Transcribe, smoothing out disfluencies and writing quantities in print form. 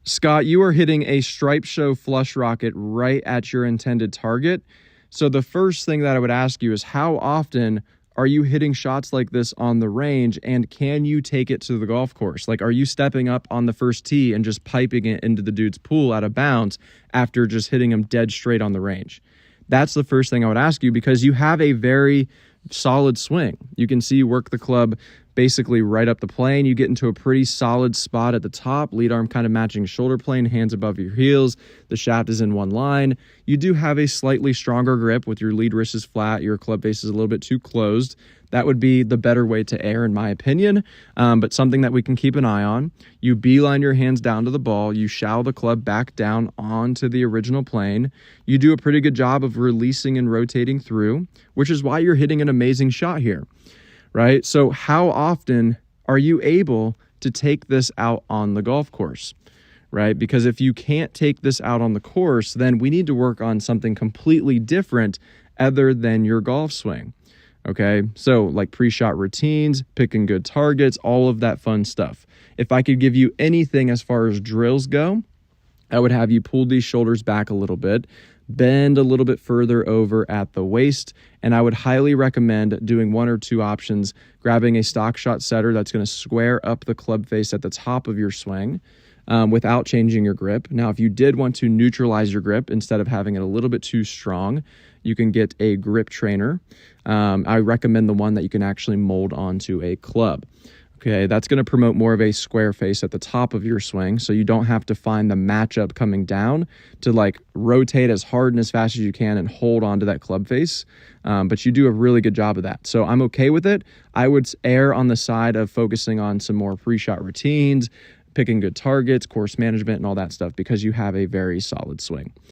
Scott, you are hitting a Stripe Show flush rocket right at your intended target. So the first thing that I would ask you is, how often are you hitting shots like this on the range, and can you take it to the golf course? Like, are you stepping up on the first tee and just piping it into the dude's pool out of bounds after just hitting him dead straight on the range? That's the first thing I would ask you, because you have a very solid swing. You can see you work the club basically right up the plane. You get into a pretty solid spot at the top, lead arm kind of matching shoulder plane, hands above your heels. The shaft is in one line. You do have a slightly stronger grip with your lead wrist is flat. Your club face is a little bit too closed. That would be the better way to err, in my opinion, but something that we can keep an eye on. You beeline your hands down to the ball. You shallow the club back down onto the original plane. You do a pretty good job of releasing and rotating through, which is why you're hitting an amazing shot here, right? So how often are you able to take this out on the golf course, right? Because if you can't take this out on the course, then we need to work on something completely different other than your golf swing. Okay, so like pre-shot routines, picking good targets, all of that fun stuff. If I could give you anything as far as drills go, I would have you pull these shoulders back a little bit, bend a little bit further over at the waist, and I would highly recommend doing one or two options, grabbing a stock shot setter that's going to square up the club face at the top of your swing without changing your grip. Now, if you did want to neutralize your grip instead of having it a little bit too strong, you can get a grip trainer. I recommend the one that you can actually mold onto a club. Okay, that's going to promote more of a square face at the top of your swing, so you don't have to find the matchup coming down to like rotate as hard and as fast as you can and hold onto that club face. But you do a really good job of that. So I'm okay with it. I would err on the side of focusing on some more pre-shot routines, picking good targets, course management, and all that stuff, because you have a very solid swing.